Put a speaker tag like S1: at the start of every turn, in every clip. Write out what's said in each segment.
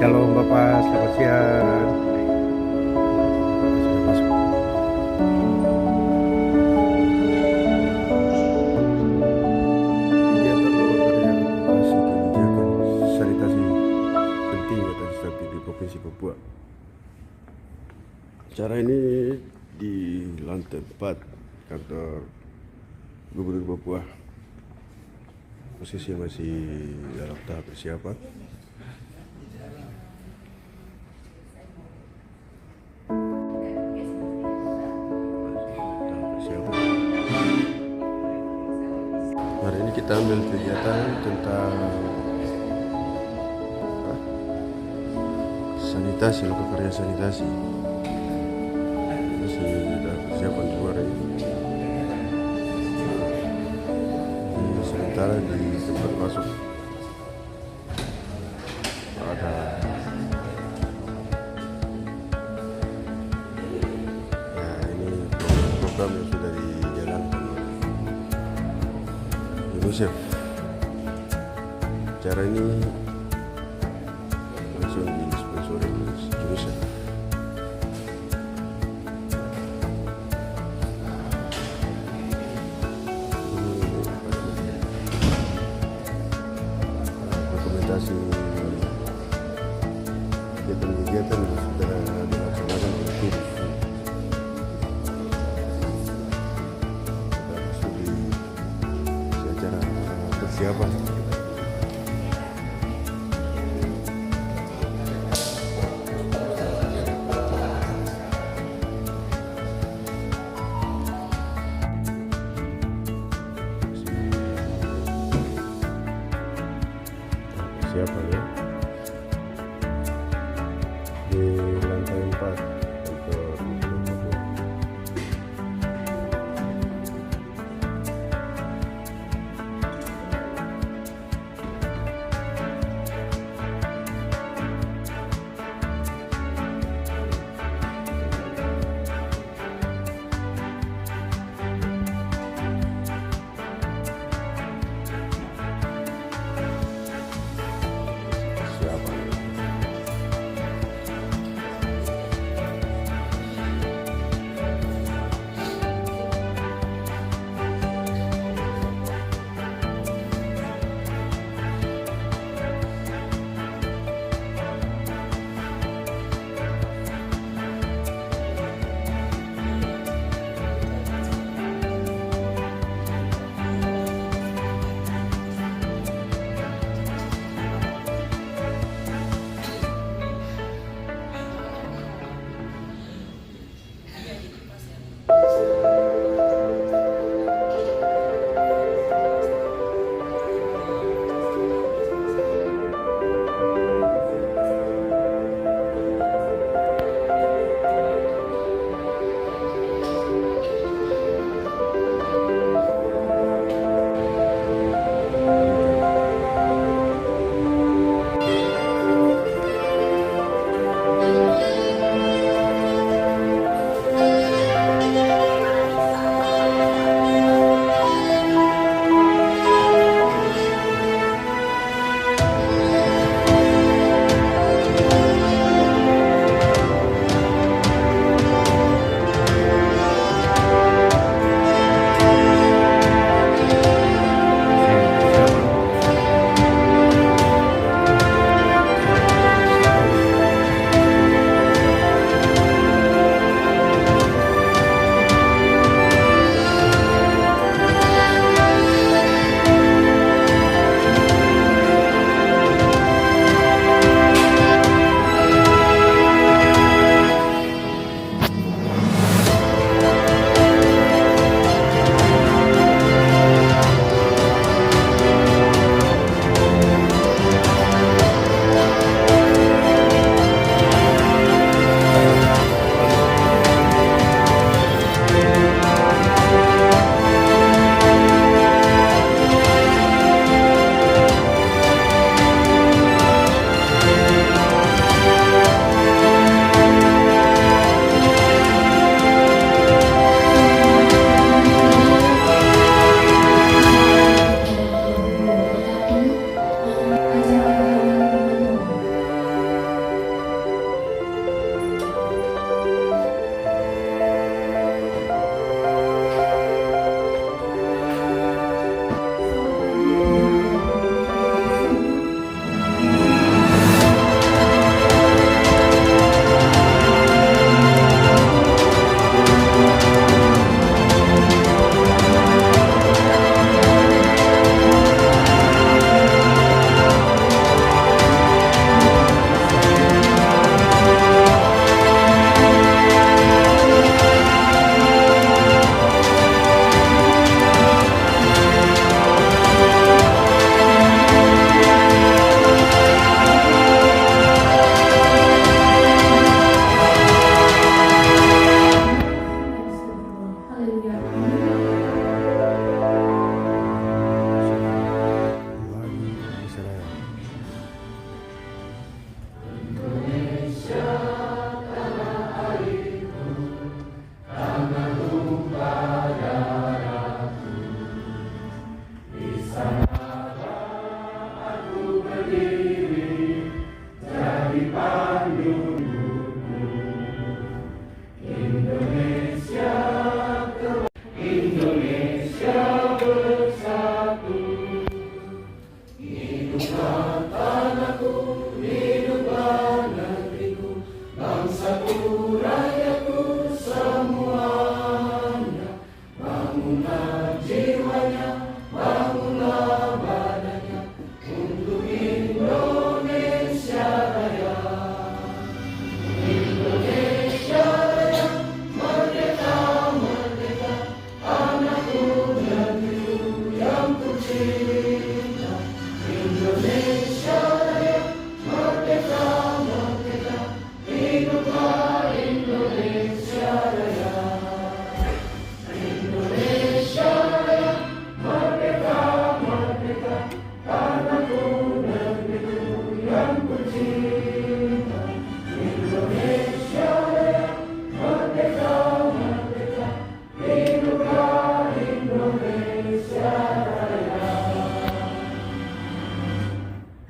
S1: Shalom Bapak, selamat siang. Sudah masuk. Kegiatan Lokakarya Advokasi Kebijakan Sanitasi Penting Administratif di Provinsi Papua. Acara ini di lantai 4 kantor Gubernur Papua. Posisi masih dalam tahap persiapan. Hari ini kita ambil kegiatan tentang sanitasi, lokakarya sanitasi. Masih ada persiapan keluar ini. Sementara di tempat masuk ada ini program yang sudah dijalankan oleh UNICEF. Acara ini langsung disponsori oleh UNICEF. Dokumentasi kegiatan-kegiatan yang sudah dilaksanakan oleh tim. Kita masuk di acara persiapan. Persiapan ya di lantai 4 kantor Gubernur Papua.
S2: Haleluya.
S1: Tuhan Israel.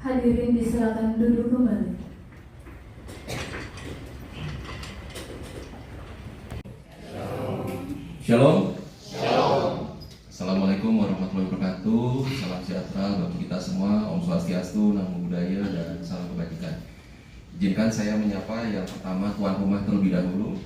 S2: Hadirin disilakan duduk kembali.
S3: Shalom. Assalamualaikum warahmatullahi wabarakatuh. Salam sejahtera bagi kita semua. Om Swastiastu, Namo Buddhaya, dan salam kebajikan. Izinkan saya menyapa yang pertama tuan rumah terlebih dahulu,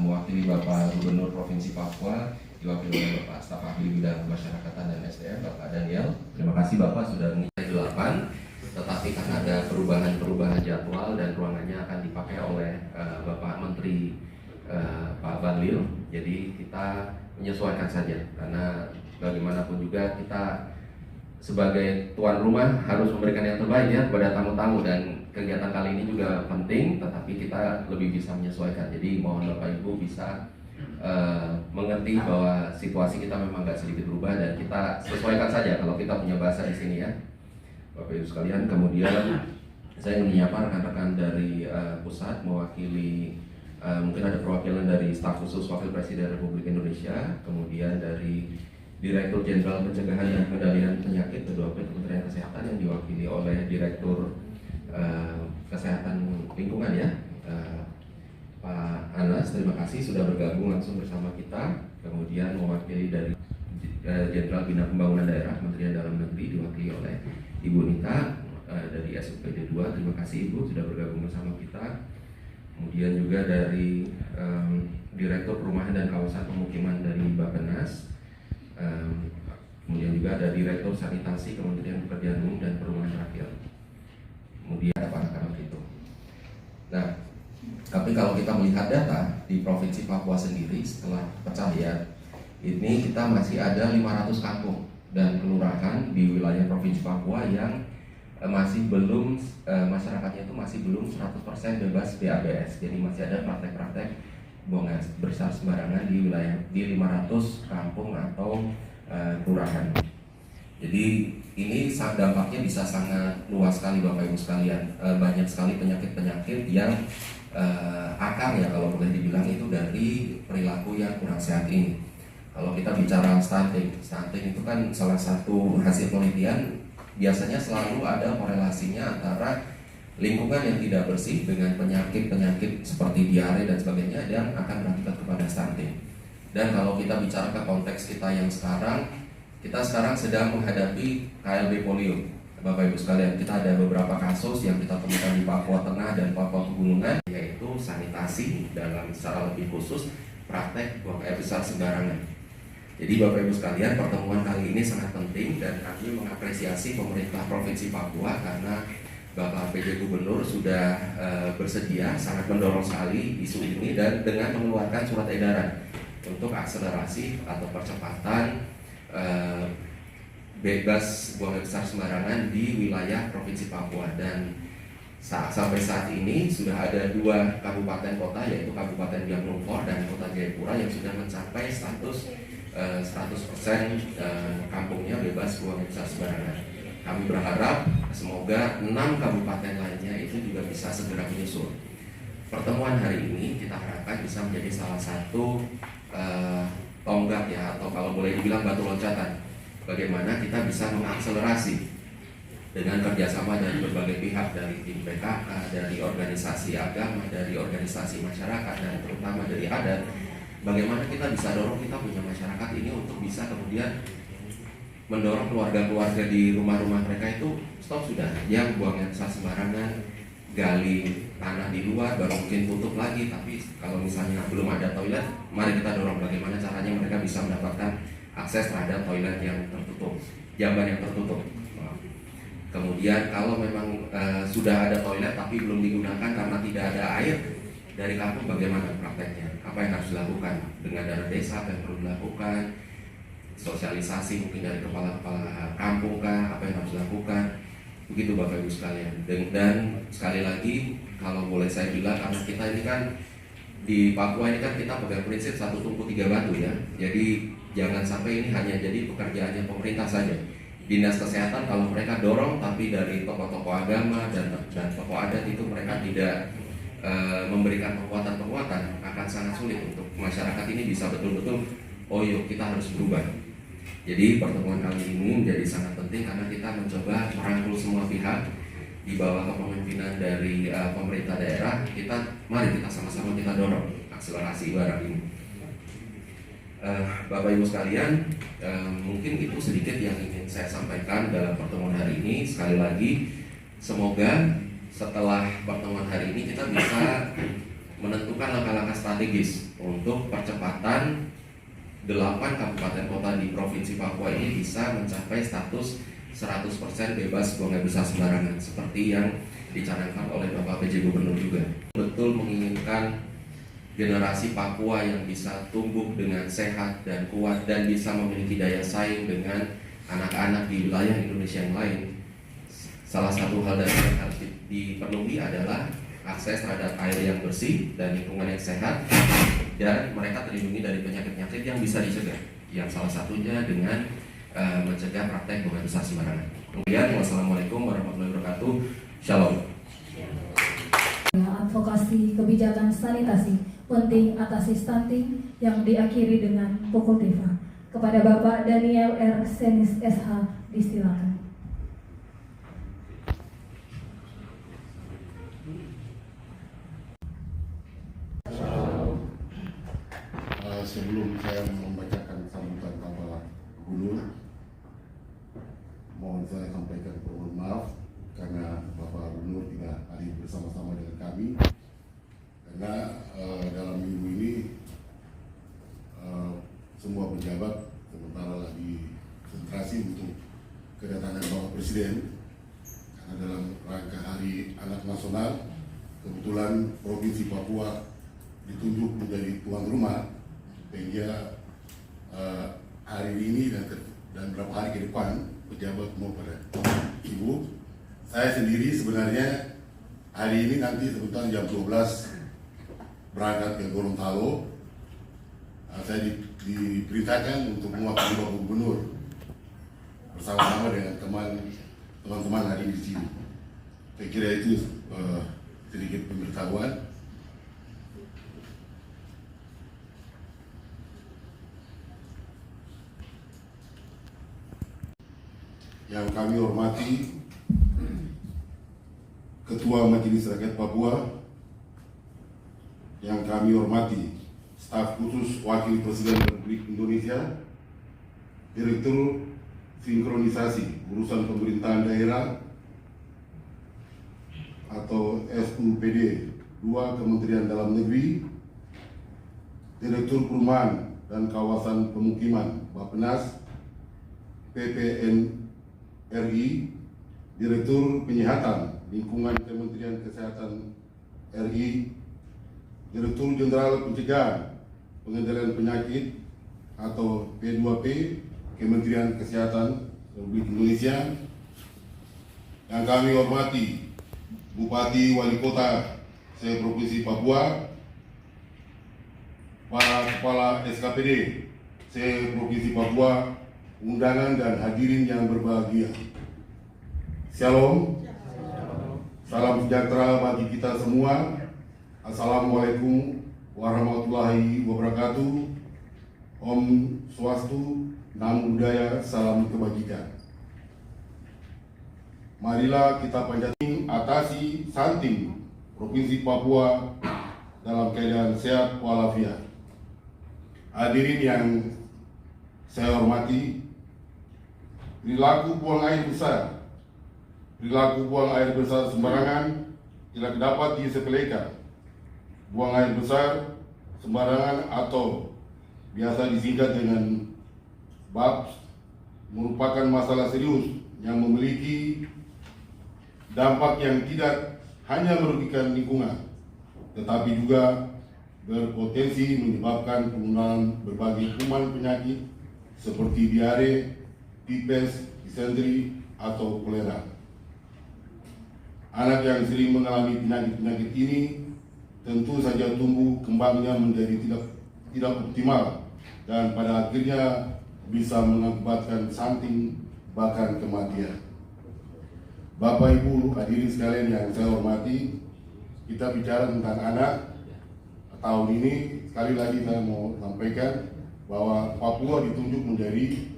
S3: mewakili Bapak Gubernur Provinsi Papua, diwakili oleh Bapak Staf Ahli Bidang Kemasyarakatan dan SDM, Bapak Daniel. Terima kasih Bapak sudah mengisi 8, tetapi karena ada perubahan jadwal dan ruangannya akan dipakai oleh Bapak Menteri Pak Bahlil, jadi kita menyesuaikan saja karena bagaimanapun juga kita sebagai tuan rumah harus memberikan yang terbaik ya kepada tamu-tamu, dan kegiatan kali ini juga penting, tetapi kita lebih bisa menyesuaikan. Jadi mohon Bapak Ibu bisa mengerti bahwa situasi kita memang agak sedikit berubah dan kita sesuaikan saja kalau kita punya bahasa di sini ya Bapak Ibu sekalian. Kemudian saya ingin menyapa rekan-rekan dari pusat mewakili mungkin ada perwakilan dari staf khusus Wakil Presiden Republik Indonesia, kemudian dari Direktur Jenderal Pencegahan dan Pengendalian Penyakit BPOM Kementerian Kesehatan yang diwakili oleh Direktur Kesehatan Lingkungan ya Pak Anas, terima kasih sudah bergabung langsung bersama kita. Kemudian mewakili dari Jenderal Bina Pembangunan Daerah Kementerian Dalam Negeri diwakili oleh Ibu Nita dari SUPD 2, terima kasih Ibu sudah bergabung bersama kita. Kemudian juga dari Direktur Perumahan dan Kawasan Pemukiman dari Bappenas, kemudian juga ada Direktur Sanitasi Kementerian Pekerjaan Umum dan Perumahan Rakyat, kemudian ada anak-anak itu. Nah, tapi kalau kita melihat data di Provinsi Papua sendiri setelah pecah ya, ini kita masih ada 500 kampung dan kelurahan di wilayah Provinsi Papua yang masih belum masyarakatnya itu masih belum 100% bebas BABS. Jadi masih ada praktek-praktek buang air besar sembarangan di wilayah di 500 kampung atau kelurahan. Jadi ini dampaknya bisa sangat luas sekali Bapak Ibu sekalian. Banyak sekali penyakit-penyakit yang akar ya kalau boleh dibilang itu dari perilaku yang kurang sehat ini. Kalau kita bicara stunting itu kan salah satu hasil penelitian, biasanya selalu ada korelasinya antara lingkungan yang tidak bersih dengan penyakit-penyakit seperti diare dan sebagainya yang akan berakibat kepada stunting. Dan kalau kita bicara ke konteks kita yang sekarang, kita sekarang sedang menghadapi KLB polio. Bapak Ibu sekalian, kita ada beberapa kasus yang kita temukan di Papua Tengah dan Papua Pegunungan, yaitu sanitasi dalam secara lebih khusus praktek buang air besar sembarangan. Jadi Bapak Ibu sekalian, pertemuan kali ini sangat penting dan kami mengapresiasi pemerintah Provinsi Papua karena Bapak PJ Gubernur sudah bersedia sangat mendorong sekali isu ini dan dengan mengeluarkan surat edaran untuk akselerasi atau percepatan bebas buang air besar sembarangan di wilayah Provinsi Papua. Dan Sampai saat ini sudah ada 2 kabupaten kota, yaitu Kabupaten Biak Numfor dan Kota Jayapura yang sudah mencapai status 100% kampungnya bebas buang besar sembarangan. Kami berharap semoga 6 kabupaten lainnya itu juga bisa segera menyusul. Pertemuan hari ini kita harapkan bisa menjadi salah satu tonggak ya, atau kalau boleh dibilang batu loncatan, bagaimana kita bisa mengakselerasi dengan kerjasama dari berbagai pihak, dari tim PKK, dari organisasi agama, dari organisasi masyarakat, dan terutama dari adat, bagaimana kita bisa dorong kita punya masyarakat ini untuk bisa kemudian mendorong keluarga-keluarga di rumah-rumah mereka itu stop sudah, yang buang yang besar sembarangan, gali tanah di luar, baru mungkin tutup lagi. Tapi kalau misalnya belum ada toilet, mari kita dorong bagaimana caranya mereka bisa mendapatkan akses terhadap toilet yang tertutup, jamban yang tertutup. Kemudian kalau memang sudah ada toilet tapi belum digunakan karena tidak ada air dari kampung, bagaimana prakteknya? Apa yang harus dilakukan dengan dana desa? Apa yang perlu dilakukan? Sosialisasi mungkin dari kepala-kepala kampung kah? Apa yang harus dilakukan? Begitu Bapak Ibu sekalian. Dan sekali lagi kalau boleh saya bilang, karena kita ini kan di Papua ini kan kita pegang prinsip 1 tumpu 3 batu ya. Jadi jangan sampai ini hanya jadi pekerjaannya pemerintah saja. Dinas Kesehatan kalau mereka dorong, tapi dari tokoh-tokoh agama dan tokoh adat itu mereka tidak memberikan penguatan, akan sangat sulit untuk masyarakat ini bisa betul-betul, oh yuk kita harus berubah. Jadi pertemuan kali ini menjadi sangat penting karena kita mencoba merangkul semua pihak di bawah kepemimpinan dari pemerintah daerah. Mari kita sama-sama kita dorong akselerasi barang ini. Bapak Ibu sekalian, mungkin itu sedikit yang ingin saya sampaikan dalam pertemuan hari ini. Sekali lagi, semoga setelah pertemuan hari ini kita bisa menentukan langkah-langkah strategis untuk percepatan 8 kabupaten kota di Provinsi Papua ini bisa mencapai status 100% bebas buang air besar sembarangan seperti yang dicanangkan oleh Bapak PJ Gubernur juga. Betul menginginkan generasi Papua yang bisa tumbuh dengan sehat dan kuat dan bisa memiliki daya saing dengan anak-anak di wilayah Indonesia yang lain. Salah satu hal yang harus dipenuhi adalah akses terhadap air yang bersih dan lingkungan yang sehat, dan mereka terlindungi dari penyakit-penyakit yang bisa dicegah, yang salah satunya dengan mencegah praktek buang air besar sembarangan. Kemudian, wassalamualaikum warahmatullahi wabarakatuh. Shalom.
S2: Advokasi kebijakan sanitasi penting atasi stunting yang diakhiri dengan pokok deva. Kepada Bapak Daniel R. Senis SH disilakan.
S4: Sebelum saya membacakan sambutan Bapak Gubernur, mohon saya sampaikan permohonan maaf karena Bapak Gubernur tidak hadir bersama-sama dengan kami. Karena dalam minggu ini semua pejabat sementara lagi konsentrasi untuk kedatangan Bapak Presiden, karena dalam rangka Hari Anak Nasional kebetulan Provinsi Papua ditunjuk menjadi tuan rumah, sehingga hari ini dan beberapa hari ke depan pejabat mau pada sibuk. Saya sendiri sebenarnya hari ini nanti sebentar jam 12 berangkat ke Gorontalo. Saya diperintahkan untuk mewakili Bapak Gubernur bersama-sama dengan teman-teman hari di sini. Saya kira itu sedikit pemberitahuan. Yang kami hormati Ketua Majelis Rakyat Papua, yang kami hormati Staf Khusus Wakil Presiden Republik Indonesia, Direktur Sinkronisasi Urusan Pemerintahan Daerah atau SUPD 2 Kementerian Dalam Negeri, Direktur Perumahan dan Kawasan Pemukiman Bappenas PPN RI, Direktur Penyihatan Lingkungan Kementerian Kesehatan RI, Direktur Jenderal Pencegahan Pengendalian Penyakit atau P2P Kementerian Kesehatan Republik Indonesia, yang kami hormati Bupati Wali Kota se-Provinsi Papua, para kepala SKPD se-Provinsi Papua, undangan dan hadirin yang berbahagia. Shalom. Salam sejahtera bagi kita semua. Assalamualaikum warahmatullahi wabarakatuh. Om Swastu, Namo Buddhaya, salam kebajikan. Marilah kita panjatkan atasi Santim Provinsi Papua dalam keadaan sehat walafiat. Hadirin yang saya hormati, perilaku buang air besar sembarangan tidak dapat disepelekan. Buang air besar sembarangan atau biasa disingkat dengan BABS merupakan masalah serius yang memiliki dampak yang tidak hanya merugikan lingkungan, tetapi juga berpotensi menyebabkan penggunaan berbagai kuman penyakit seperti diare, tipes, disenteri, atau kolera. Anak yang sering mengalami penyakit-penyakit ini tentu saja tumbuh kembangnya menjadi tidak optimal dan pada akhirnya bisa mengakibatkan stunting bahkan kematian. Bapak Ibu hadirin sekalian yang saya hormati, kita bicara tentang anak. Tahun ini sekali lagi saya mau sampaikan bahwa Papua ditunjuk menjadi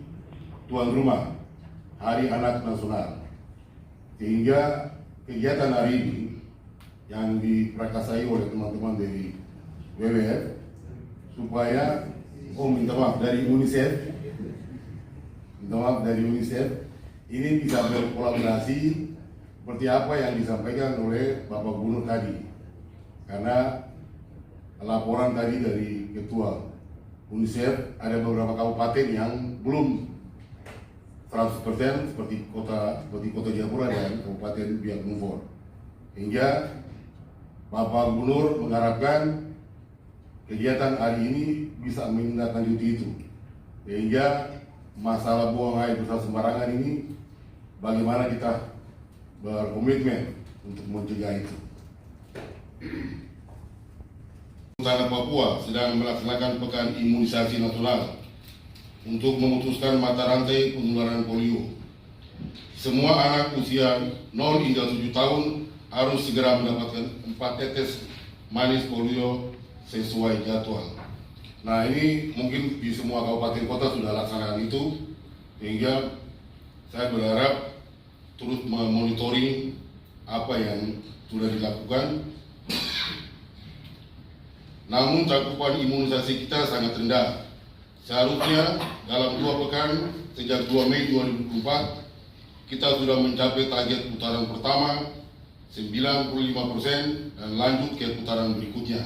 S4: tuan rumah Hari Anak Nasional, sehingga kegiatan hari ini yang diprakarsai oleh teman-teman dari WWF supaya minta maaf dari UNICEF ini bisa berkolaborasi seperti apa yang disampaikan oleh Bapak Gubernur tadi, karena laporan tadi dari Ketua UNICEF ada beberapa kabupaten yang belum 100% seperti kota Jayapura dan Kabupaten Biak Numfor. Hingga Bapak Gubernur mengharapkan kegiatan hari ini bisa menindaklanjuti itu, sehingga masalah buang air besar sembarangan ini bagaimana kita berkomitmen untuk mencegah itu. Tanah Papua sedang melaksanakan pekan imunisasi nasional untuk memutuskan mata rantai penularan polio. Semua anak usia 0 hingga 7 tahun harus segera mendapatkan 4 tetes manis polio sesuai jadwal. Nah, ini mungkin di semua kabupaten kota sudah laksanakan itu, sehingga saya berharap terus memonitoring apa yang sudah dilakukan. Namun cakupan imunisasi kita sangat rendah. Seharusnya dalam 2 pekan sejak 2 Mei 2024 kita sudah mencapai target putaran pertama 95% dan lanjut ke putaran berikutnya.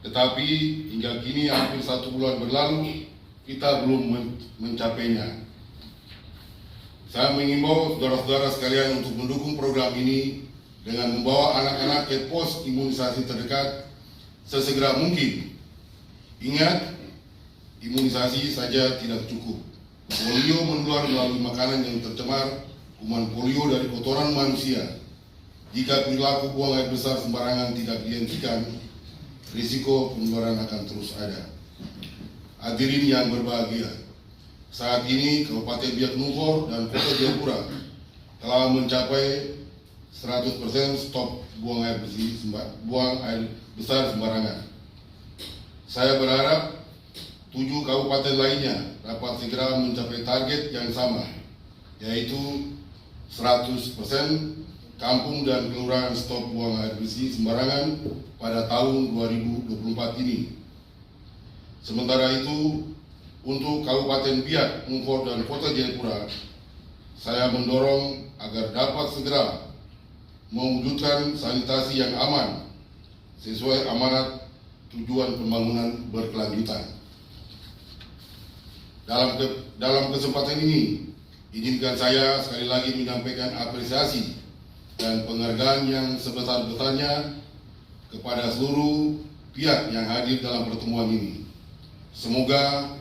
S4: Tetapi hingga kini hampir 1 bulan berlalu kita belum mencapainya. Saya mengimbau saudara-saudara sekalian untuk mendukung program ini dengan membawa anak-anak ke pos imunisasi terdekat sesegera mungkin. Ingat, imunisasi saja tidak cukup. Polio menular melalui makanan yang tercemar kuman polio dari kotoran manusia. Jika perilaku buang air besar sembarangan tidak dihentikan, risiko penularan akan terus ada. Hadirin yang berbahagia, saat ini Kabupaten Biak Numfor dan Kota Jayapura telah mencapai 100% stop buang air besar sembarangan. Saya berharap 7 kabupaten lainnya dapat segera mencapai target yang sama, yaitu 100% kampung dan kelurahan stop buang air bersih sembarangan pada tahun 2024 ini. Sementara itu, untuk Kabupaten Biak Numfor dan Kota Jayapura, saya mendorong agar dapat segera mewujudkan sanitasi yang aman sesuai amanat tujuan pembangunan berkelanjutan. Dalam kesempatan ini, izinkan saya sekali lagi menyampaikan apresiasi dan penghargaan yang sebesar-besarnya kepada seluruh pihak yang hadir dalam pertemuan ini. Semoga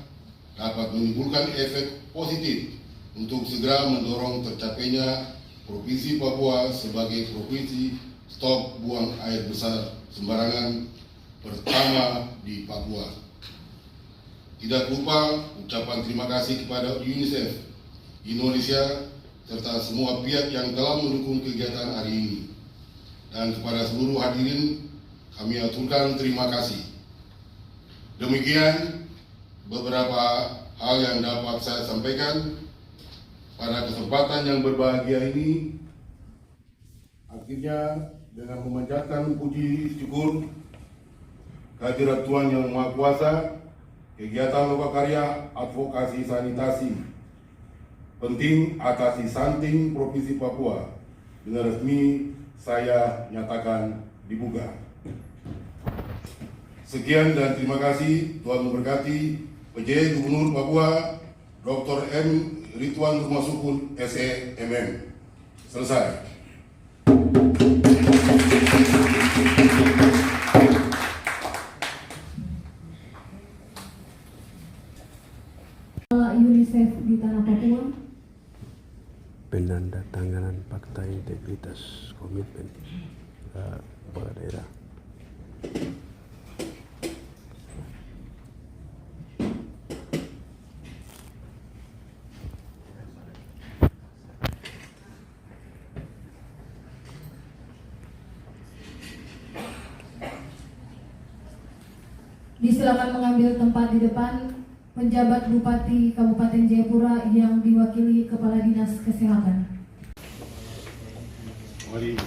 S4: dapat menimbulkan efek positif untuk segera mendorong tercapainya Provinsi Papua sebagai provinsi stop buang air besar sembarangan pertama di Papua. Tidak lupa ucapan terima kasih kepada UNICEF Indonesia serta semua pihak yang telah mendukung kegiatan hari ini. Dan kepada seluruh hadirin kami aturkan terima kasih. Demikian beberapa hal yang dapat saya sampaikan pada kesempatan yang berbahagia ini. Akhirnya dengan memanjatkan puji syukur kehadirat Tuhan Yang Maha Kuasa, kegiatan lokakarya advokasi sanitasi penting atasi stunting Provinsi Papua dengan resmi saya nyatakan dibuka. Sekian dan terima kasih. Tuhan memberkati. PJ Gubernur Papua Dr. M. Ridwan Rumasukun SE MM. Selesai.
S2: UNICEF di Tanah Papua.
S1: Penandatanganan fakta integritas komitmen kepala daerah.
S2: Disilakan mengambil tempat di depan penjabat Bupati Kabupaten Jayapura yang diwakili Kepala Dinas Kesehatan.
S4: Mari.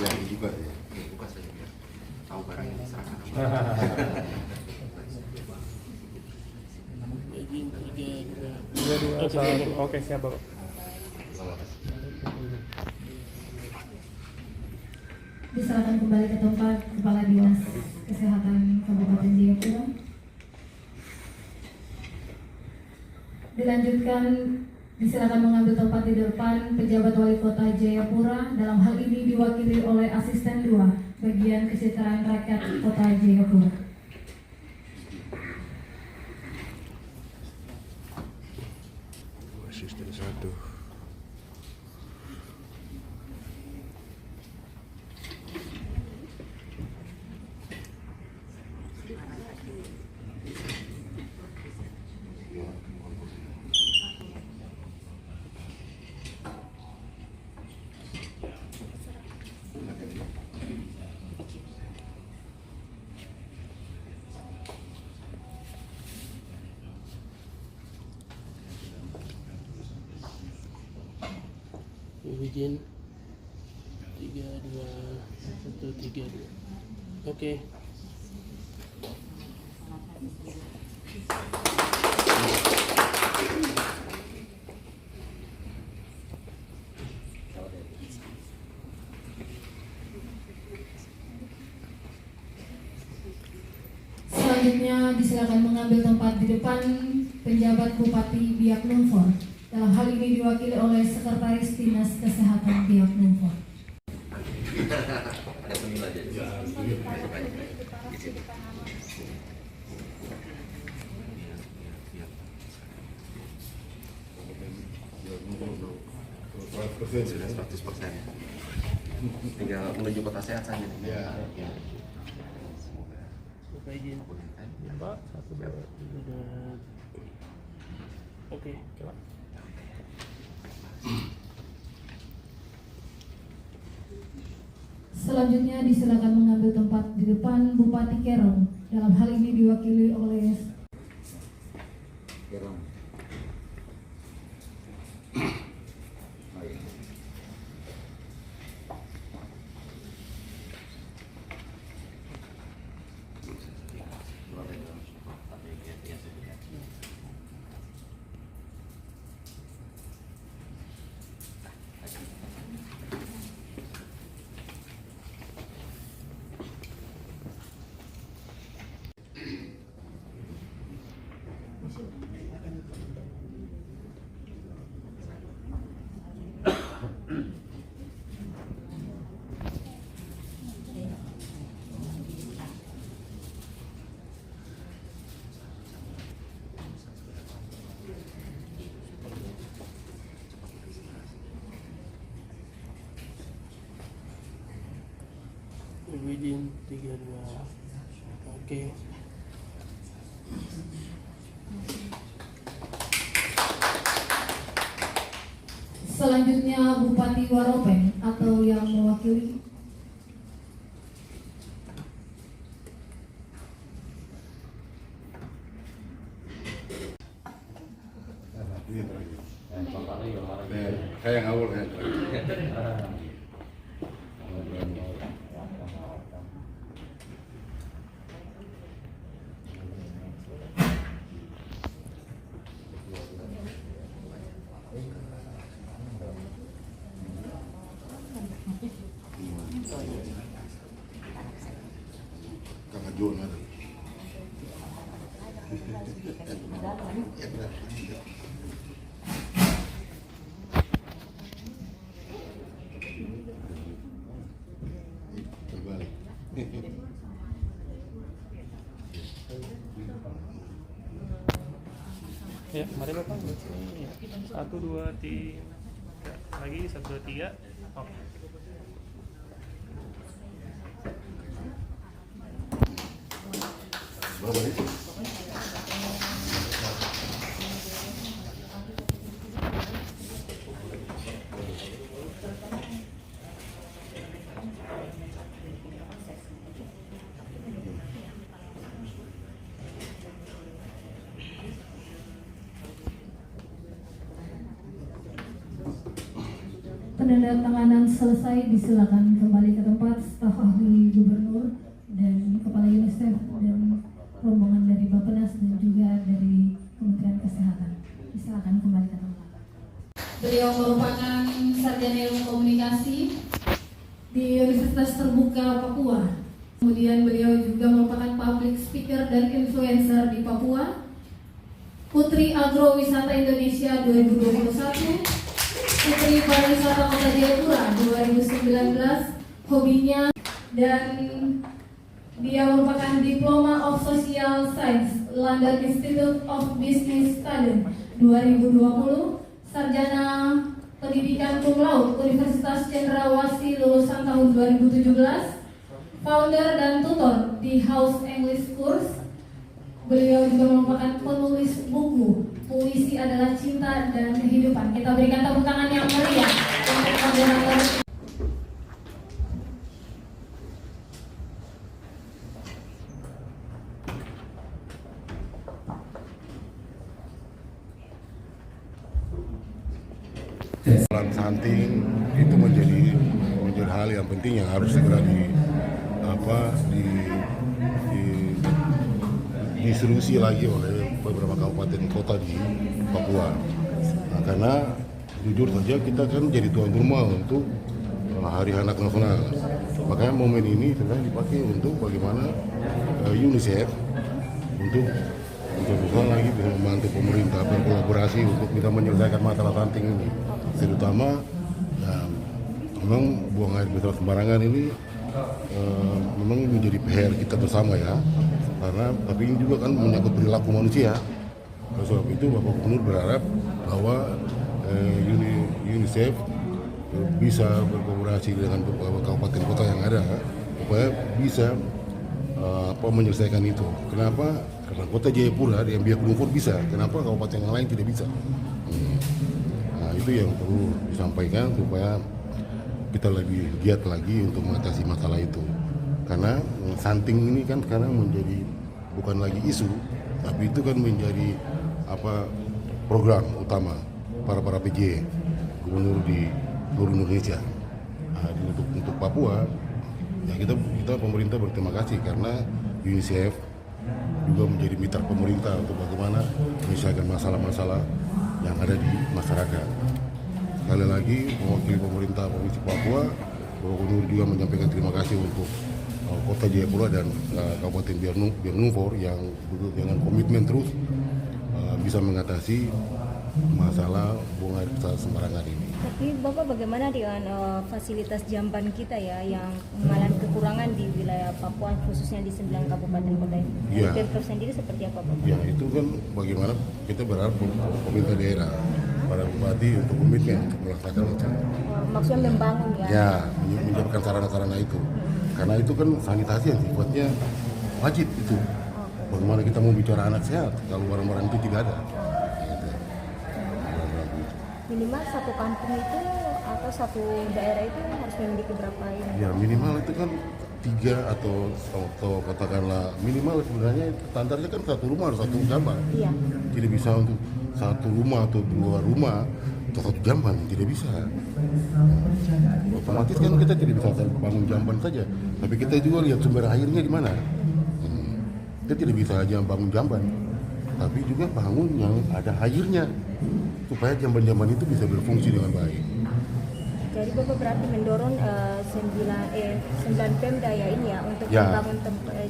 S1: Ya, juga ya.
S3: Buka saja biar tahu barang yang diserahkan.
S5: Oke, siap Bapak.
S2: Disilakan kembali ke tempat Kepala Dinas Kesehatan Kabupaten Jayapura. Dilanjutkan, disilakan mengambil tempat di depan pejabat wali kota Jayapura, dalam hal ini diwakili oleh asisten 2 bagian kesejahteraan rakyat kota Jayapura.
S1: Asisten 1.
S5: Izin 3, 2, 1, 3, 2. Oke.
S2: Selanjutnya disilakan mengambil tempat di depan penjabat Bupati Biak Numfor. Dalam hal ini diwakili oleh Sekretaris Dinas Kesehatan Biak Numfor.
S3: Ada pemilu aja. Sudah 100%. Tinggal menuju kota sehat saja.
S4: Ya.
S5: Bapak izin. Mbak, 1, 2, 3. Oke, Pak.
S2: Selanjutnya disilakan mengambil tempat di depan Bupati Kerong. Dalam hal ini diwakili oleh
S5: izin 3, 2. Oke.
S2: Selanjutnya Bupati Waropeng atau yang mewakili.
S4: Ini terakhir. Saya yang awal, saya yang terakhir. Kakak John ada. Terbalik.
S5: Ya, mari Bapak. 1, 2, 3. Lagi 1, 2, 3. Oke.
S4: Berapa nih?
S2: Penandatanganan selesai, disilakan kembali ke tempat. Staf ahli gubernur dan kepala UNICEF dan rombongan dari Bappenas dan juga dari Kementerian Kesehatan, disilakan kembali ke tempat. Beliau merupakan sarjana ilmu komunikasi di Universitas Terbuka Papua. Kemudian beliau juga merupakan public speaker dan influencer di Papua. Putri Agrowisata Indonesia 2021, Putri Pariwisata Kota Jayapura 2019, hobinya, dan dia merupakan Diploma of Social Science London Institute of Business Studies 2020, sarjana pendidikan cum laude Universitas Cendrawasih lulusan tahun 2017, founder dan tutor di House English Course. Beliau juga merupakan penulis buku Puisi Adalah Cinta dan Kehidupan. Kita berikan tepuk tangan yang meriah untuk moderator.
S4: Peran stunting itu menjadi hal yang penting yang harus segera distribusi lagi oleh beberapa kabupaten kota di Papua. Nah, karena jujur saja kita kan jadi tuan rumah untuk Hari Anak Nasional. Makanya momen ini sebenarnya dipakai untuk bagaimana UNICEF untuk berusaha lagi bisa membantu pemerintah berkolaborasi untuk bisa menyelesaikan masalah stunting ini. Terutama memang buang air besar sembarangan ini memang menjadi PR kita bersama ya. Karena tapi ini juga kan menyangkut perilaku manusia. Oleh sebab itu Bapak Gubernur berharap bahwa UNICEF bisa berkolaborasi dengan beberapa kabupaten kota yang ada supaya bisa menyelesaikan itu. Kenapa? Karena kota Jayapura yang Biak Numfor bisa. Kenapa kabupaten yang lain tidak bisa? Nah, itu yang perlu disampaikan supaya kita lebih giat lagi untuk mengatasi masalah itu. Karena stunting ini kan sekarang menjadi bukan lagi isu, tapi itu kan menjadi program utama para PJ gubernur di seluruh Indonesia. Nah, untuk Papua, ya kita pemerintah berterima kasih karena UNICEF juga menjadi mitra pemerintah untuk bagaimana menyelesaikan masalah-masalah yang ada di masyarakat. Sekali lagi mewakili pemerintah Provinsi Papua, Bapak Gubernur juga menyampaikan terima kasih untuk Kota Jayapura dan Kabupaten Biak Numfor yang dengan komitmen terus bisa mengatasi masalah buang air besar sembarangan ini.
S6: Tapi Bapak bagaimana dengan fasilitas jamban kita ya yang mengalami kekurangan di wilayah Papua khususnya di 9 kabupaten kota ini?
S4: Ya.
S6: Pemprov sendiri seperti apa Bapak?
S4: Ya itu kan bagaimana kita berharap pemerintah daerah, para bupati untuk komitmen untuk melaksanakan itu.
S6: Maksudnya membangun ya?
S4: Ya, menyiapkan sarana-sarana itu. karena itu kan sanitasi yang sifatnya wajib itu. Bagaimana kita mau bicara anak sehat kalau barang-barang itu tidak ada? Gitu.
S6: Minimal satu kampung itu atau satu daerah itu harus memiliki berapa ini?
S4: Ya minimal itu kan 3 atau katakanlah minimal sebenarnya standarnya kan satu rumah harus satu jamban.
S6: Iya.
S4: Tidak bisa untuk satu rumah atau 2 rumah atau satu jamban, tidak bisa. Otomatis kan kita tidak bisa bangun jamban saja, tapi kita juga lihat sumber airnya di mana. Kita tidak bisa aja bangun jamban, tapi juga bangun yang ada airnya supaya jamban-jamban itu bisa berfungsi dengan baik.
S6: Jadi Bapak berarti mendorong 9 Pemda ya ini ya untuk
S4: Ya.
S6: membangun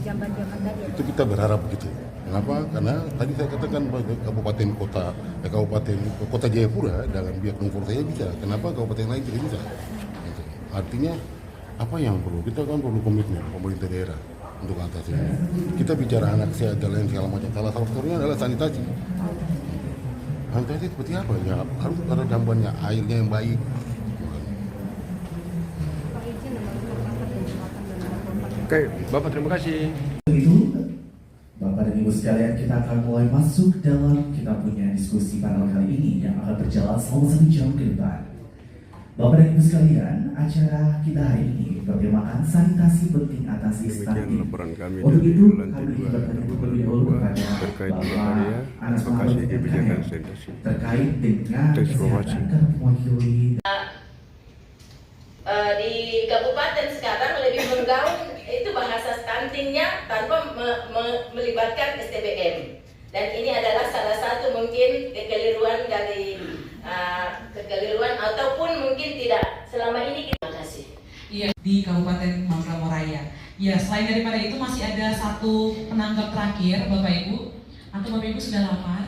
S6: jamban-jamban tadi.
S4: Itu kita berharap begitu. Kenapa? Karena tadi saya katakan kabupaten kota Jayapura dengan biak Nungfor saya bisa. Kenapa kabupaten lain tidak bisa? Gitu. Artinya apa yang perlu? Kita kan perlu komitmen pemerintah daerah untuk atasi ini. Kita bicara anak sehat dan lain segala macam. Salah satunya adalah sanitasi. Sanitasi seperti apa? Ya harus ada jambannya, airnya yang baik.
S1: Oke, Bapak terima kasih.
S7: Begitu, Bapak dan Ibu sekalian, kita akan mulai masuk dalam kita punya diskusi panel kali ini yang akan berjalan selama 1 jam ke depan. Bapak dan Ibu sekalian, acara kita hari ini bertemakan sanitasi penting atasi stunting.
S1: Demikian laporan kami
S7: Untuk
S1: dari
S7: itu,
S1: lantai
S7: kami
S1: 2
S7: bertanya
S1: Gubernur
S7: terlebih dahulu
S1: Papua
S7: kepada
S1: terkait
S7: Bapak
S1: malaria,
S7: Anas
S1: advokasi
S7: Mahmud
S1: kebijakan
S7: MKM
S1: sanitasi.
S7: terkait dengan
S1: Teks informasi.
S7: kesehatan dan mewakili
S8: di kabupaten sekarang lebih menggaung itu bahasa stuntingnya tanpa melibatkan STBM, dan ini adalah salah satu mungkin kekeliruan dari kekeliruan ataupun mungkin tidak selama ini. Terima kasih.
S9: Iya, di Kabupaten Manggarai. Ya, selain daripada itu masih ada satu penanggap terakhir, Bapak Ibu. Atau Bapak Ibu sudah lapar?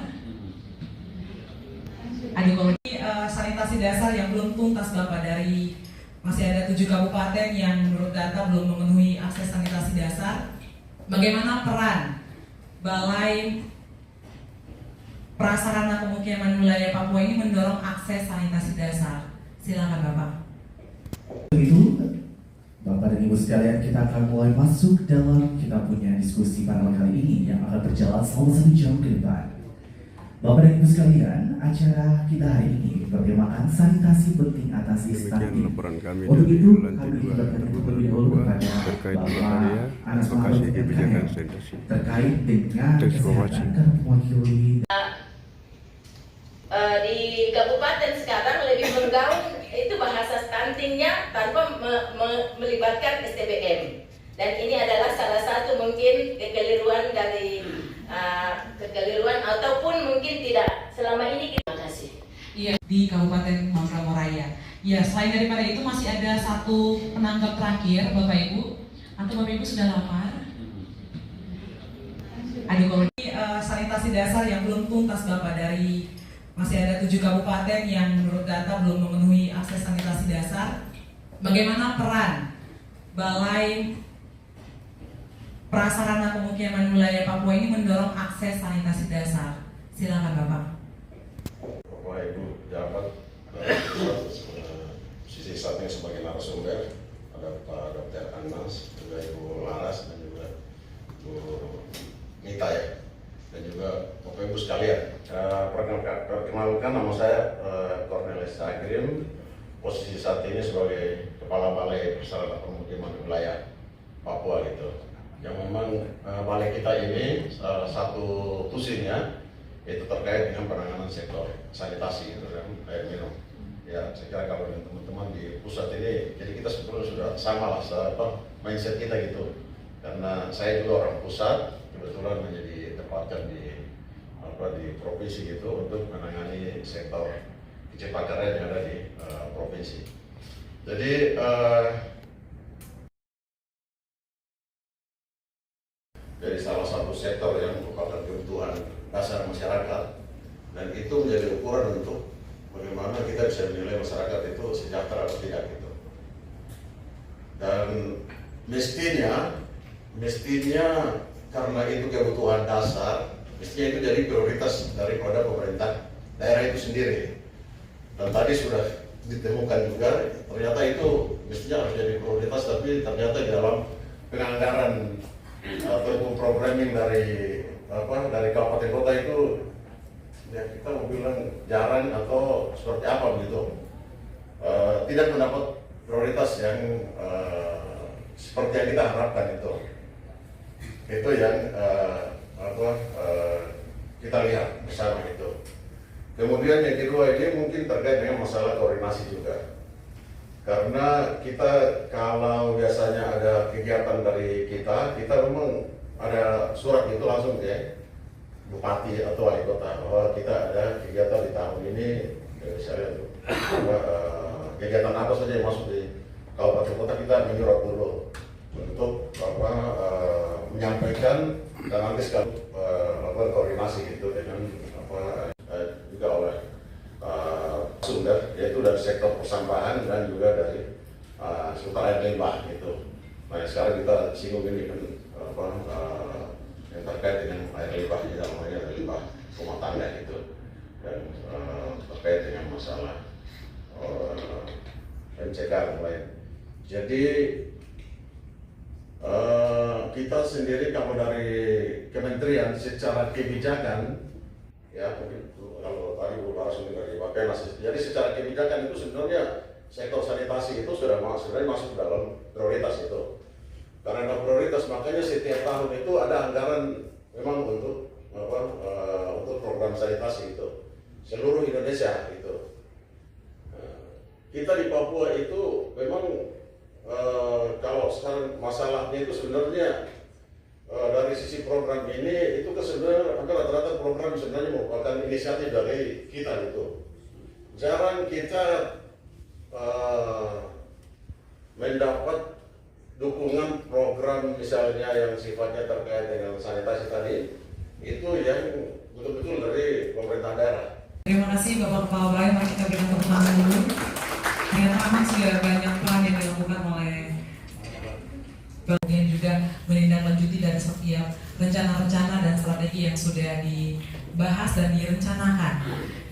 S9: Aduh, kalau ini sanitasi dasar yang belum tuntas Bapak, dari masih ada 7 kabupaten yang menurut data belum memenuhi akses sanitasi dasar. Bagaimana peran Balai Prasarana Pemukiman Wilayah Papua ini mendorong akses sanitasi dasar? Silakan Bapak.
S7: Begitu, Bapak dan Ibu sekalian, kita akan mulai masuk dalam kita punya diskusi panel kali ini yang akan berjalan selama 1 jam ke depan. Bapak dan Ibu sekalian, acara kita hari ini bertemakan sanitasi penting atasi
S1: Demikian
S7: stunting.
S1: laporan kami
S7: Untuk
S1: dari
S7: itu,
S1: lantai
S7: kami
S1: 2
S7: bertanya
S1: Gubernur
S7: terlebih dahulu
S1: Papua
S7: kepada
S1: terkait
S7: Bapak
S1: malaria,
S7: Anas
S1: advokasi
S7: Mahmud
S1: kebijakan
S7: MKM
S1: sanitasi.
S7: terkait dengan
S1: Teks informasi.
S7: kesehatan dan mewakili
S8: Di kabupaten sekarang lebih menggaung itu bahasa stuntingnya tanpa melibatkan STBM, dan ini adalah salah satu mungkin kekeliruan dari kekeliruan ataupun mungkin tidak selama ini. Terima kasih.
S9: Iya, di Kabupaten Manggarai. Ya, selain daripada itu masih ada satu penanggap terakhir, Bapak Ibu. Atau Bapak Ibu sudah lapar? Aduh, kalau ini sanitasi dasar yang belum tuntas Bapak, dari masih ada 7 kabupaten yang menurut data belum memenuhi akses sanitasi dasar. Bagaimana peran Balai Prasarana Pemukiman Wilayah Papua ini mendorong akses sanitasi dasar? Silakan Bapak.
S10: Bapak Ibu jabat sisi satunya sebagai narasumber, ada Pak Dr. Anas, juga Ibu Laras, dan juga Bu Nita ya, dan juga Bapak Ibu sekalian. Perkenalkan nama saya Cornelis Agrim, posisi saat ini sebagai Kepala Balai Prasarana Pemukiman Wilayah Papua gitu. Yang memang balai kita ini salah satu tusinya itu terkait dengan penanganan sektor sanitasi gitu, dan air minum. Ya, saya kira kalau dengan teman-teman di pusat ini, jadi kita sebetulnya sudah sama lah mindset kita gitu. Karena saya juga orang pusat, kebetulan menjadi tempatkan di provinsi gitu untuk menangani sektor kecipakaran yang ada di provinsi. Jadi dari salah satu sektor yang merupakan kebutuhan dasar masyarakat, dan itu menjadi ukuran untuk bagaimana kita bisa menilai masyarakat itu sejahtera atau tidak gitu. Dan mestinya karena itu kebutuhan dasar, mestinya itu jadi prioritas daripada pemerintah daerah itu sendiri. Dan tadi sudah ditemukan juga, ternyata itu mestinya harus jadi prioritas, tapi ternyata di dalam penganggaran atau programming dari kabupaten kota itu ya kita mau bilang jarang atau seperti apa begitu, tidak mendapat prioritas yang seperti yang kita harapkan itu yang kita lihat bersama itu. Kemudian yang kedua ini mungkin terkait dengan masalah koordinasi juga. Karena kita kalau biasanya ada kegiatan dari kita memang ada surat itu langsung ke bupati atau wali kota bahwa kita ada kegiatan di tahun ini, misalnya kegiatan apa saja yang masuk di kabupaten kota, kita menyurat dulu untuk menyampaikan dan nanti sekali melakukan koordinasi gitu dengan juga oleh sumber, yaitu dari sektor persampahan dan juga dari seputar air limbah gitu. Nah sekarang kita singgung ini kan yang terkait dengan air limbah, namanya air limbah rumah tangga gitu, dan terkait dengan masalah pencegahan lain. Jadi kita sendiri kalau dari kementerian secara kebijakan, ya mungkin kalau tadi Bu langsung dari Bappenas, jadi secara kebijakan itu sebenarnya sektor sanitasi itu sudah masuk dalam prioritas itu. Karena ada prioritas, makanya setiap tahun itu ada anggaran memang untuk program sanitasi itu seluruh Indonesia itu. Kita di Papua itu memang kalau sekarang masalahnya itu sebenarnya dari sisi program ini itu sebenarnya rata-rata program sebenarnya merupakan inisiatif dari kita itu. Jarang kita mendapat dukungan program misalnya yang sifatnya terkait dengan sanitasi tadi itu yang betul-betul dari pemerintah daerah.
S9: Terima kasih Bapak Kepala Balai, mari kita berikan tepuk tangan dulu. Ternyata memang sudah banyak peran yang dilakukan oleh kemudian juga menindaklanjuti dari setiap rencana-rencana dan strategi yang sudah dibahas dan direncanakan.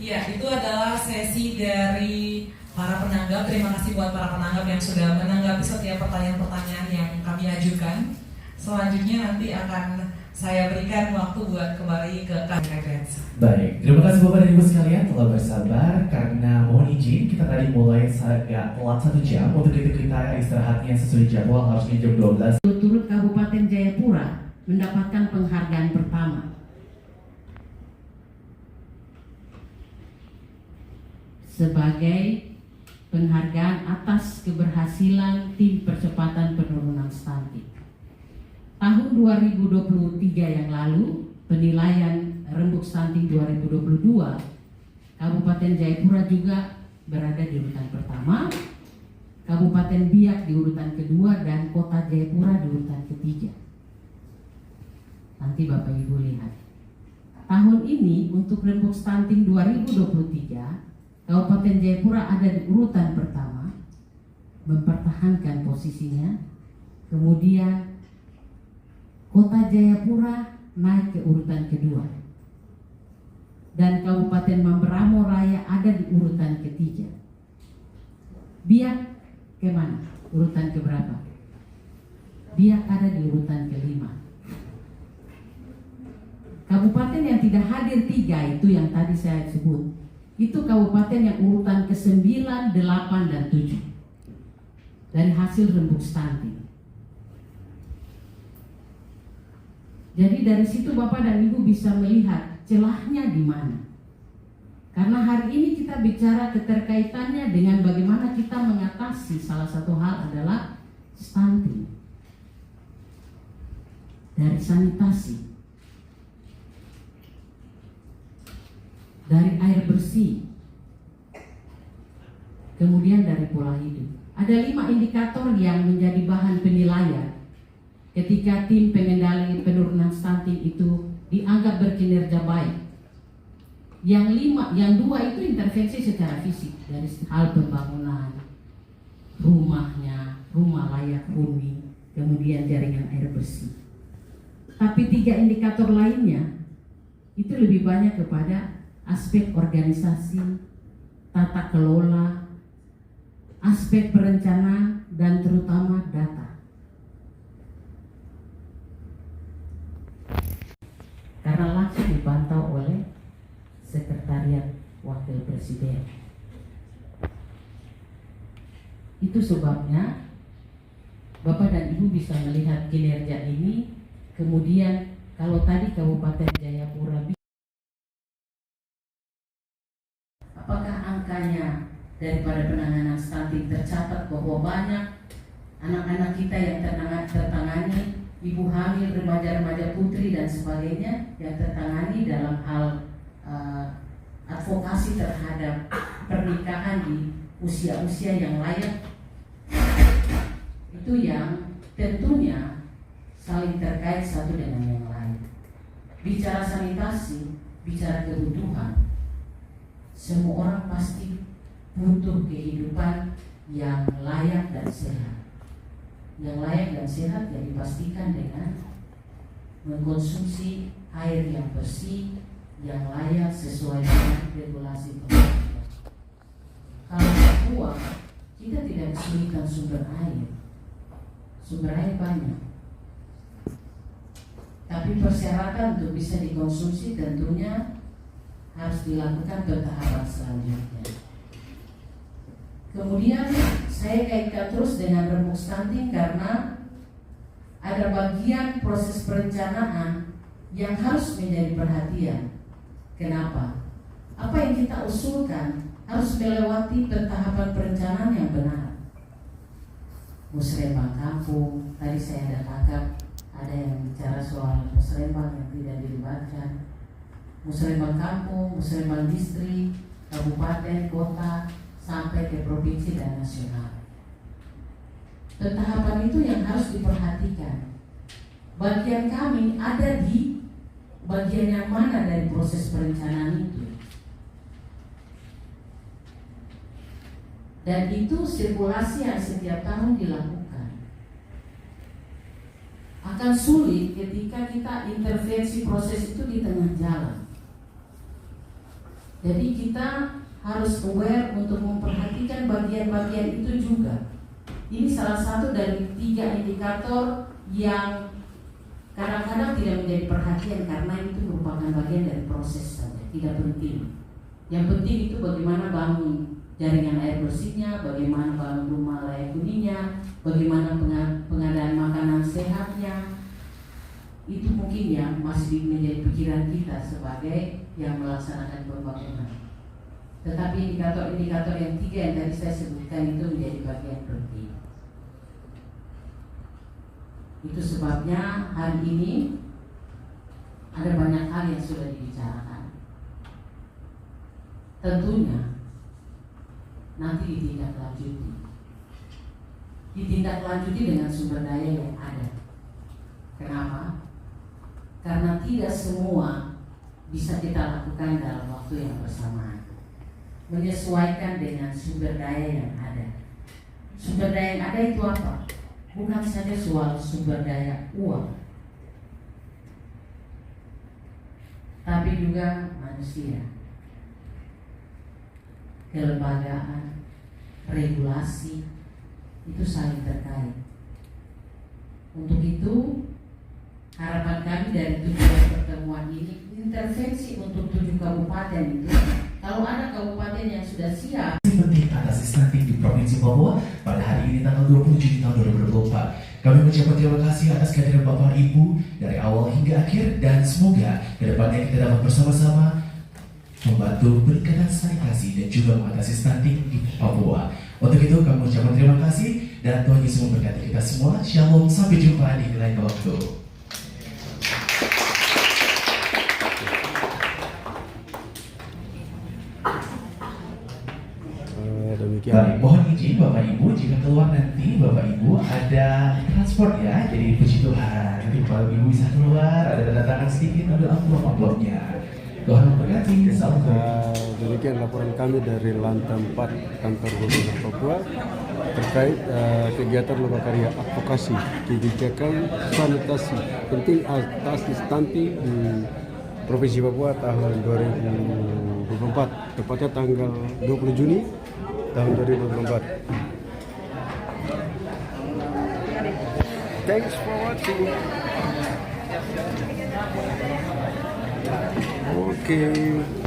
S9: Ya, itu adalah sesi dari para penanggap. Terima kasih buat para penanggap yang sudah menanggapi setiap pertanyaan-pertanyaan yang kami ajukan. Selanjutnya nanti akan saya berikan waktu buat kembali ke KPS.
S7: Baik, terima kasih Bapak dan Ibu sekalian telah bersabar karena mohon izin kita tadi mulai agak telat 1 jam untuk itu kita istirahatnya sesuai jadwal harusnya jam 12.
S11: Turut Kabupaten Jayapura mendapatkan penghargaan pertama. Sebagai penghargaan atas keberhasilan tim percepatan penurunan stunting. Tahun 2023 yang lalu, penilaian rembuk stunting 2022, Kabupaten Jayapura juga berada di urutan pertama, Kabupaten Biak di urutan kedua, dan Kota Jayapura di urutan ketiga. Nanti Bapak Ibu lihat. Tahun ini untuk rembuk stunting 2023, Kabupaten Jayapura ada di urutan pertama, mempertahankan posisinya. Kemudian Kota Jayapura naik ke urutan kedua, dan Kabupaten Mamberamo Raya ada di urutan ketiga. Biak kemana? Urutan keberapa? Biak ada di urutan kelima. Kabupaten yang tidak hadir 3 itu yang tadi saya sebut, itu kabupaten yang urutan ke-9, 8, dan 7 dari hasil rembuk stunting. Jadi dari situ Bapak dan Ibu bisa melihat celahnya di mana. Karena hari ini kita bicara keterkaitannya dengan bagaimana kita mengatasi salah satu hal adalah stunting. Dari sanitasi, dari air bersih, kemudian dari pola hidup. Ada 5 indikator yang menjadi bahan penilaian ketika tim pengendali penurunan stunting itu dianggap berkinerja baik. Yang 2 itu intervensi secara fisik, dari hal pembangunan rumahnya, rumah layak huni, kemudian jaringan air bersih. Tapi 3 indikator lainnya itu lebih banyak kepada aspek organisasi, tata kelola, aspek perencanaan dan terutama data. Karena langsung dipantau oleh Sekretariat Wakil Presiden. Itu sebabnya Bapak dan Ibu bisa melihat kinerja ini. Kemudian kalau tadi Kabupaten Jayapura, apakah angkanya daripada penanganan stunting tercatat bahwa banyak anak-anak kita yang tertangani, ibu hamil, remaja-remaja putri dan sebagainya yang tertangani dalam hal advokasi terhadap pernikahan di usia-usia yang layak. Itu yang tentunya saling terkait satu dengan yang lain. Bicara sanitasi, bicara kebutuhan, semua orang pasti butuh kehidupan yang layak dan sehat. Yang layak dan sehat yang dipastikan dengan mengkonsumsi air yang bersih, yang layak sesuai dengan regulasi pemerintah. Kalau Papua, kita tidak kesulitan sumber air. Sumber air banyak. Tapi persyaratan untuk bisa dikonsumsi tentunya harus dilakukan bertahapan selanjutnya. Kemudian saya kaitkan terus dengan rembuk stunting karena ada bagian proses perencanaan yang harus menjadi perhatian. Kenapa? Apa yang kita usulkan harus melewati tahapan perencanaan yang benar. Musrembang kampung, tadi saya ada tangkap ada yang bicara soal musrembang yang tidak dilibatkan. Musrembang kampung, musrembang distrik, kabupaten, kota, sampai ke provinsi dan nasional. Tahapan itu yang harus diperhatikan. Bagian kami ada di bagian yang mana dari proses perencanaan itu. Dan itu sirkulasi yang setiap tahun dilakukan. Akan sulit ketika kita intervensi proses itu di tengah jalan. Jadi kita harus aware untuk memperhatikan bagian-bagian itu juga. Ini salah satu dari 3 indikator yang kadang-kadang tidak menjadi perhatian karena itu merupakan bagian dari proses saja, tidak penting. Yang penting itu bagaimana bangun jaringan air bersihnya, bagaimana bangun rumah layak huninya, bagaimana pengadaan makanan sehatnya. Itu mungkin yang masih menjadi pikiran kita sebagai yang melaksanakan pembangunan. Tetapi indikator-indikator yang 3 yang tadi saya sebutkan itu menjadi bagian penting. Itu sebabnya hari ini ada banyak hal yang sudah dibicarakan. Tentunya nanti ditindaklanjuti dengan sumber daya yang ada. Kenapa? Karena tidak semua bisa kita lakukan dalam waktu yang bersamaan. Menyesuaikan dengan sumber daya yang ada. Sumber daya yang ada itu apa? Bukan saja soal sumber daya uang, tapi juga manusia, kelembagaan, regulasi, itu saling terkait. Untuk itu, harapan kami dari tujuan pertemuan ini, intervensi untuk 7 kabupaten itu, kalau ada kabupaten yang sudah siap.
S7: Penting atas stunting di Provinsi Papua pada hari ini tanggal 20 Juni tahun 2024. Kami mengucapkan terima kasih atas kehadiran Bapak Ibu dari awal hingga akhir dan semoga kedepannya kita dapat bersama-sama membantu peningkatan sanitasi dan juga mengatasi stunting di Papua. Untuk itu kami mengucapkan terima kasih dan Tuhan Yesus memberkati kita semua. Shalom, sampai jumpa di lain waktu. Baik, mohon izin Bapak Ibu jika keluar nanti Bapak Ibu ada transport ya, jadi puji Tuhan nanti Bapak Ibu bisa keluar, ada tanda tangan sedikit, ambil amplop-amplopnya. Tuhan memberkati. Salam.
S1: Demikian laporan kami dari lantai 4 kantor Gubernur Papua terkait kegiatan lomba karya advokasi kebijakan sanitasi penting atasi stunting di Provinsi Papua tahun 2024, tepatnya tanggal 20 Juni tahun 2024. Thanks for watching. Okay.